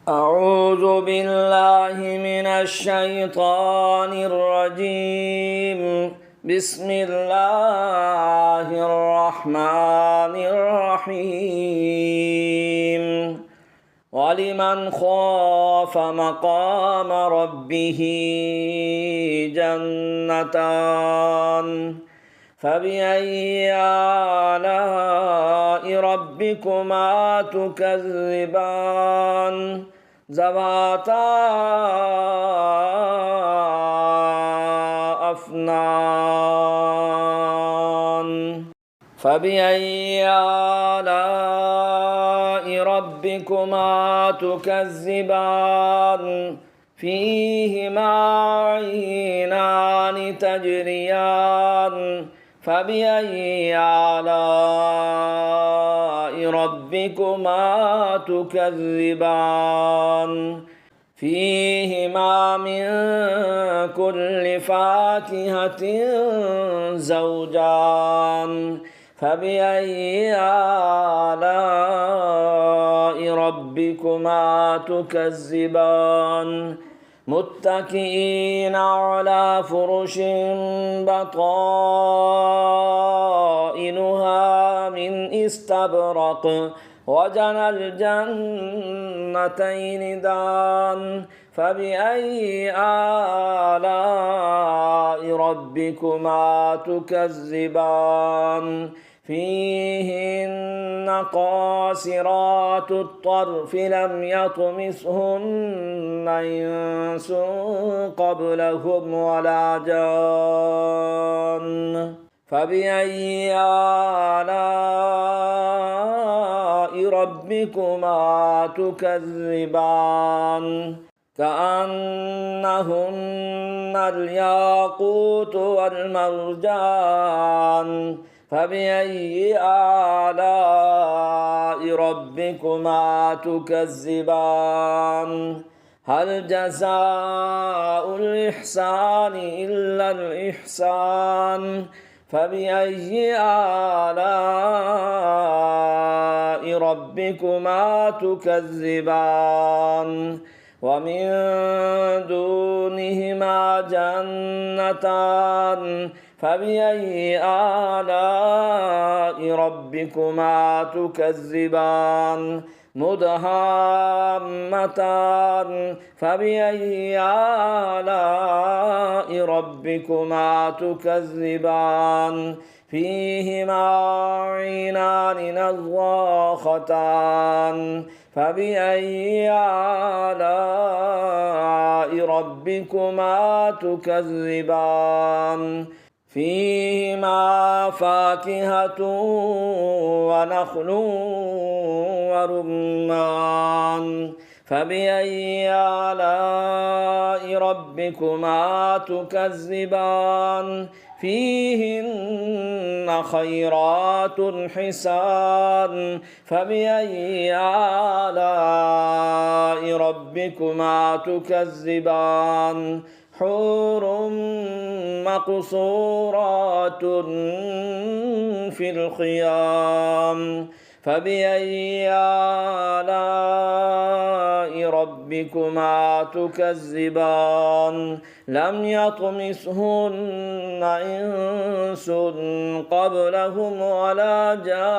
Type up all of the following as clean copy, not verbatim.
أعوذ بالله من الشيطان الرجيم. بسم الله الرحمن الرحيم. ولمن خاف مقام ربه جنتان فبأي آلاء ربكما تكذبان ذواتا أفنان فبأي آلاء ربكما تكذبان فيهما عينان تجريان فبأي آلاء ربكما تكذبان فيهما من كل فاكهة زوجان فبأي آلاء ربكما تكذبان متكئين على فرش بطائنها من استبرق وجنى الجنتين دان فبأي آلاء ربكما تكذبان فيهن قاصرات الطرف لم يطمثهن إنس قبلهم ولا جان فبأي آلاء ربكما تكذبان كأنهن الياقوت والمرجان فبأي آلاء ربكما تكذبان هل جزاء الإحسان إلا الإحسان فبأي آلاء ربكما تكذبان ومن دونهما جنتان فبأي آلاء ربكما تكذبان مدهامتان فبأي آلاء ربكما تكذبان فيهما عينان نضاختان فبأي آلاء ربكما تكذبان فيهما فاكهة ونخل ورمان فبأي آلاء ربكما تكذبان فيهن خيرات حسان فبأي آلاء ربكما تكذبان حور مقصورات في الخيام فبأي آلاء ربكما تكذبان لم يطمثهن إنس قبلهم ولا جان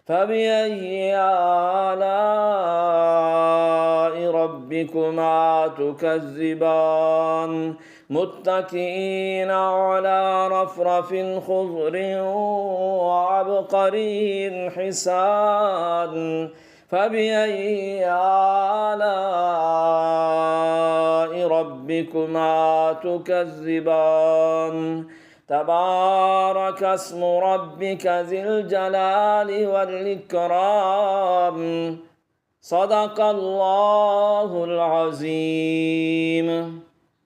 فبأي آلاء ربكما تكذبان متكئين على رفرف خضر وعبقري حسان فبأي آلاء ربكما تكذبان تبارك اسم ربك ذي الجلال والإكرام صدق الله العظيم.